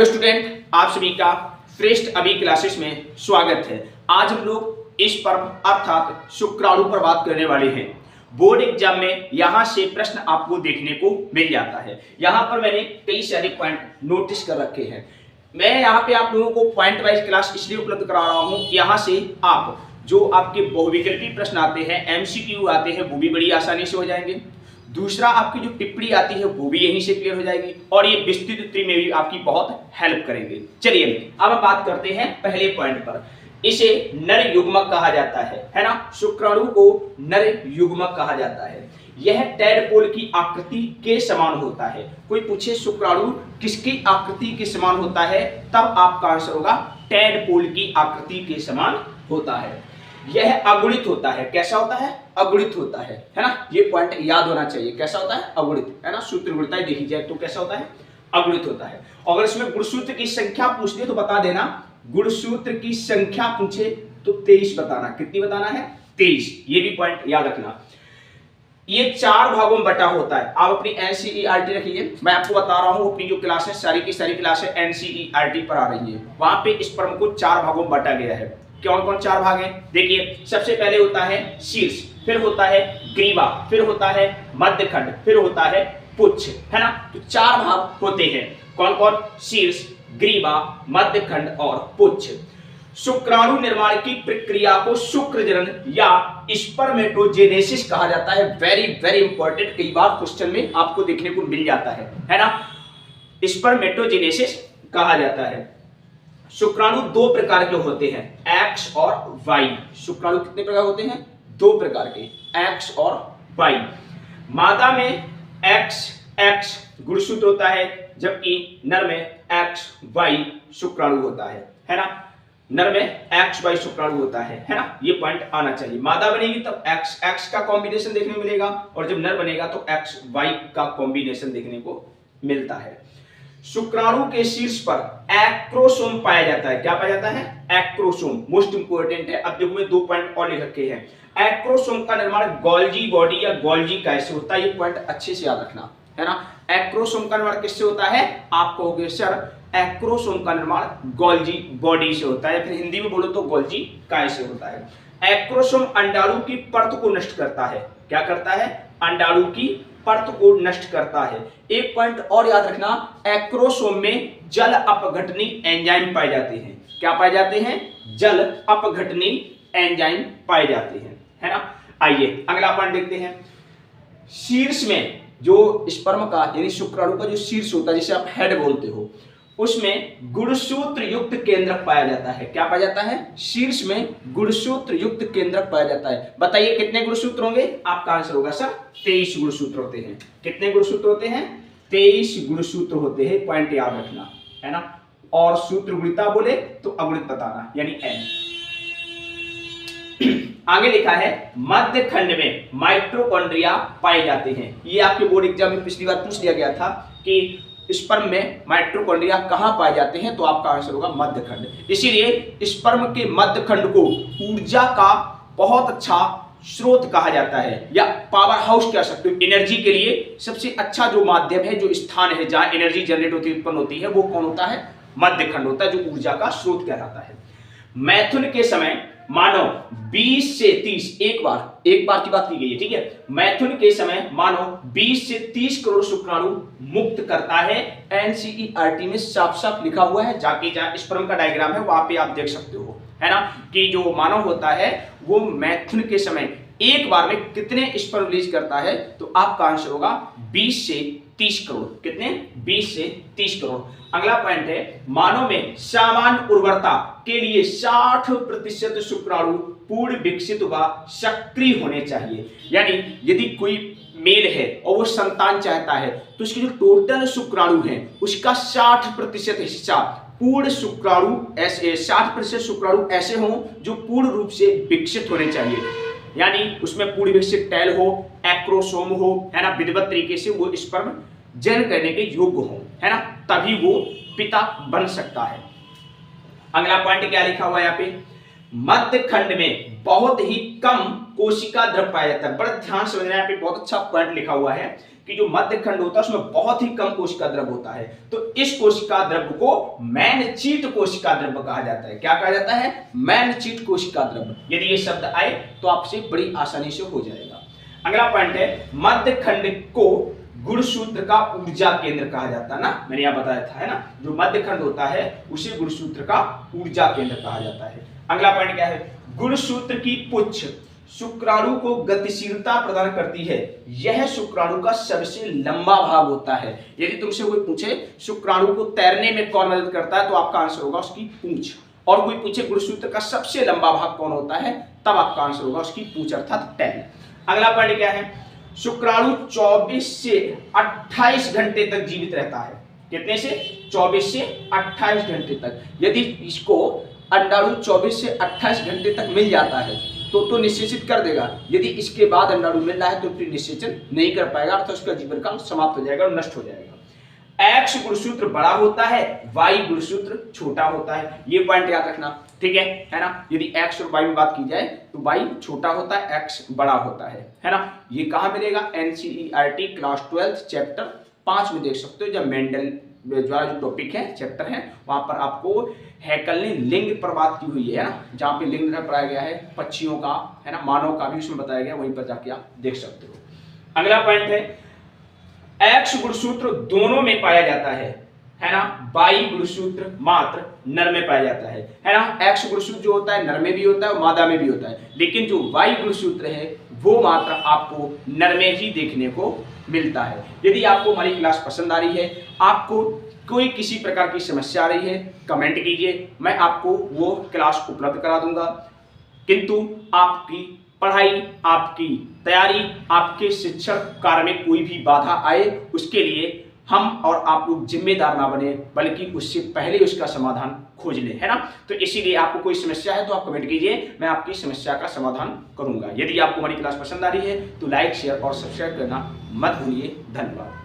Hello student, आप सभी का श्रेष्ठ अभी क्लासेस में स्वागत है। आज हम लोग स्पर्म अर्थात शुक्राणु पर बात करने वाले हैं। बोर्ड एग्जाम में यहाँ से प्रश्न आपको देखने को मिल जाता है। यहाँ पर मैंने कई सारे पॉइंट नोटिस कर रखे हैं। मैं यहाँ पे आप लोगों को पॉइंट वाइज क्लास इसलिए उपलब्ध करा रहा हूँ, यहाँ से आप जो आपके बहुविकल्पी प्रश्न आते हैं, एमसीक्यू आते हैं, वो भी बड़ी आसानी से हो जाएंगे। दूसरा, आपकी जो टिप्पणी आती है वो भी यहीं से क्लियर हो जाएगी और ये विस्तृत उत्तरी में भी आपकी बहुत हेल्प करेंगे। चलिए अब हम बात करते हैं पहले पॉइंट पर। इसे नर युग्मक कहा जाता है ना। शुक्राणु को नर युग्मक कहा जाता है। यह टैडपोल की आकृति के समान होता है। कोई पूछे शुक्राणु किसकी आकृति के समान होता है, तब आपका आंसर होगा टैडपोल की आकृति के समान होता है। यह अगुणित होता है। कैसा होता है? अगुणित होता है ना। ये पॉइंट याद होना चाहिए। कैसा होता है? अगुणित, है ना। सूत्र गुणिताएं देखी जाए तो कैसा होता है? अगुणित होता है। अगर इसमें गुणसूत्र की संख्या पूछ दे तो बता देना। गुणसूत्र की संख्या पूछे तो 23 बताना। कितनी बताना है? 23। ये भी पॉइंट याद रखना। ये 4 भागों में बटा होता है। आप अपनी एनसीईआरटी रखिए। मैं आपको बता रहा हूं, अपनी जो क्लासेस सारी की सारी क्लासेस एनसीईआरटी पर आ रही है। वहां पे स्पर्म को 4 भागों में बांटा गया है। कौन कौन 4 भाग हैं? देखिए, सबसे पहले होता है शीर्ष, फिर होता है ग्रीवा, फिर होता है मध्यखंड, फिर होता है पुच्छ, है ना। तो 4 भाग होते हैं। कौन कौन? शीर्ष, ग्रीवा, मध्यखंड और पुच्छ। शुक्राणु निर्माण की प्रक्रिया को शुक्रजनन या स्पर्मेटोजेनेसिस कहा जाता है। वेरी वेरी इंपॉर्टेंट, कई बार क्वेश्चन में आपको देखने को मिल जाता है ना। स्पर्मेटोजेनेसिस कहा जाता है। शुक्राणु 2 प्रकार के होते हैं, एक्स और वाई। शुक्राणु कितने प्रकार होते हैं? 2 प्रकार के, एक्स और वाई। मादा में एक्स गुणसूत्र होता है, जबकि नर में एक्स वाई शुक्राणु होता है ना। नर में एक्स वाई शुक्राणु होता है ना। ये पॉइंट आना चाहिए। मादा बनेगी तब एक्स का कॉम्बिनेशन देखने को मिलेगा और जब नर बनेगा तो एक्स वाई का कॉम्बिनेशन देखने को मिलता है। शुक्राणु के शीर्ष पर एक्रोसोम पाया जाता है। क्या पाया जाता है? एक्रोसोम। मोस्ट इंपोर्टेंट है। अब देखो मैं 2 पॉइंट और लिख रखे हैं। एक्रोसोम का निर्माण गोल्जी बॉडी या गोल्जी काय से होता है। ये पॉइंट अच्छे से याद रखना, है ना। एक्रोसोम का निर्माण किससे होता है? आप कहोगे सर एक्रोसोम का निर्माण गोल्जी बॉडी से होता है, फिर हिंदी में बोलो तो गोल्जी काय से होता है। एक्रोसोम अंडाणु की परत को नष्ट करता है। क्या करता है? अंडाणु की परत को नष्ट करता है। एक पॉइंट और याद रखना, एक्रोसोम में जल अपघटनी एंजाइम पाए जाते हैं। क्या पाए जाते हैं? जल अपघटनी एंजाइम पाए जाते हैं, है ना। आइए अगला पॉइंट देखते हैं। शीर्ष में जो स्पर्म का यानी शुक्राणु का जो शीर्ष होता है, जिसे आप हेड बोलते हो, उसमें गुणसूत्र युक्त केंद्रक पाया जाता है। क्या पाया जाता है? शीर्ष में गुणसूत्र युक्त केंद्रक पाया जाता है। बताइए कितने गुणसूत्र होंगे? आपका आंसर होगा सर 23 गुणसूत्र होते हैं। कितने गुणसूत्र होते हैं? 23 गुणसूत्र होते हैं। पॉइंट याद रखना, है ना। और सूत्र गुणिता बोले तो अगुणित बताना, यानी एन। आगे लिखा है मध्य खंड में माइटोकॉन्ड्रिया पाए जाते हैं। ये आपके बोर्ड एग्जाम में पिछली बार पूछ लिया गया था कि स्पर्म में माइटोकॉन्ड्रिया कहां पाए जाते हैं, तो आपका आंसर होगा मध्य खंड। इसीलिए स्पर्म के मध्य खंड को ऊर्जा का बहुत अच्छा स्रोत कहा जाता है, या पावर हाउस कह सकते हो। एनर्जी के लिए सबसे अच्छा जो माध्यम है, जो स्थान है जहां एनर्जी जनरेट होती है, उत्पन्न होती है, वो कौन होता है? मध्य खंड होता है, जो ऊर्जा का स्रोत कहलाता है। मैथुन के समय मानव 20 से 30, एक बार की बात की गई है, ठीक है। मैथुन के समय मानव 20 से 30 करोड़ शुक्राणु मुक्त करता है। एनसीईआरटी में साफ साफ लिखा हुआ है, जाके जहां स्पर्म का डायग्राम है वहां पे आप देख सकते हो, है ना, कि जो मानव होता है वो मैथुन के समय एक बार में कितने स्पर्म रिलीज करता है, तो आपका आंसर होगा 20 से 30 करोड़। कितने? 20 से 30 करोड़। अगला पॉइंट है, मानव में सामान्य उर्वरता के लिए 60% शुक्राणु पूर्ण विकसित व सक्रिय होने चाहिए। यानी यदि कोई मेल है और वो संतान चाहता है, तो उसके जो टोटल शुक्राणु है उसका 60% हिस्सा पूर्ण शुक्राणु ऐसे 60% शुक्राणु ऐसे हों जो पूर्ण रूप से विकसित होने चाहिए। यानी उसमें पूर्ण विकसित टैल हो, एक्रोसोम हो, है ना, विधिवत तरीके से वो स्पर्म जन्म करने के योग्य हो, है ना, तभी वो पिता बन सकता है। अगला पॉइंट क्या लिखा हुआ है यहाँ पे? मध्य खंड में बहुत ही कम कोशिका द्रव पाया जाता है। बड़ा ध्यान से समझना है, यहाँ पे बहुत अच्छा पॉइंट लिखा हुआ है कि जो मध्य खंड होता है उसमें बहुत ही कम कोशिका द्रव होता है। तो इस कोशिका द्रव को मैनचीट कोशिका द्रव कहा जाता है। क्या कहा जाता है? मैनचीट कोशिका द्रव। यदि ये शब्द आए तो आपसे बड़ी आसानी से हो जाएगा। अगला पॉइंट है, मध्य खंड को गुणसूत्र का ऊर्जा केंद्र कहा जाता है ना, मैंने यहाँ बताया था, है ना, जो मध्य खंड होता है उसे गुणसूत्र का ऊर्जा केंद्र कहा जाता है। अगला पॉइंट क्या है? गुणसूत्र की पुच्छ शुक्राणु को गतिशीलता प्रदान करती है। यह शुक्राणु का सबसे लंबा भाग होता है। यदि तुमसे कोई पूछे शुक्राणु को तैरने में कौन मदद करता है, तो आपका आंसर होगा उसकी पूंछ। और कोई पूछे गुणसूत्र का सबसे लंबा भाग कौन होता है, तब आपका आंसर होगा उसकी पूंछ अर्थात टेल। अगला पॉइंट क्या है? शुक्राणु 24 से 28 घंटे तक जीवित रहता है। कितने से? 24 से 28 घंटे तक। यदि इसको अंडाणु 24 से 28 घंटे तक मिल जाता है तो निषेचित कर देगा। यदि इसके बाद अंडाणु मिल रहा है तो फिर निषेचन नहीं कर पाएगा, अर्थात उसका जीवन काल समाप्त हो जाएगा और नष्ट हो जाएगा। एक्स गुणसूत्र बड़ा होता है, वाई गुणसूत्र छोटा होता है। ये पॉइंट याद रखना, ठीक है ना। यदि एक्स और वाई में बात की जाए तो वाई छोटा होता है, एक्स बड़ा होता है ना। ये कहाँ मिलेगा? एनसीईआरटी क्लास 12 चैप्टर 5 में देख सकते हो। जब मेंडल द्वारा जो टॉपिक है, चैप्टर है, वहां पर आपको हैकल ने लिंग पर बात की हुई है ना, जहाँ पे लिंग पढ़ाया गया है पक्षियों का, है ना, मानव का भी उसमें बताया गया, वहीं पर जाके आप देख सकते हो। अगला पॉइंट है, एक्स गुणसूत्र दोनों में पाया जाता है ना। वाई गुणसूत्र मात्र नर में पाया जाता है ना। एक्स गुणसूत्र जो होता है नर में भी होता है और मादा में भी होता है, लेकिन जो वाई गुणसूत्र है वो मात्र आपको नर में ही देखने को मिलता है। यदि आपको हमारी क्लास पसंद आ रही है, आपको कोई किसी प्रकार की समस्या आ रही है, कमेंट कीजिए, मैं आपको वो क्लास उपलब्ध करा दूंगा। किंतु आपकी पढ़ाई, आपकी तैयारी, आपके शिक्षण कार्य में कोई भी बाधा आए, उसके लिए हम और आप लोग जिम्मेदार ना बने, बल्कि उससे पहले उसका समाधान खोज लें, है ना। तो इसीलिए आपको कोई समस्या है तो आप कमेंट कीजिए, मैं आपकी समस्या का समाधान करूंगा। यदि आपको हमारी क्लास पसंद आ रही है तो लाइक, शेयर और सब्सक्राइब करना मत भूलिए। धन्यवाद।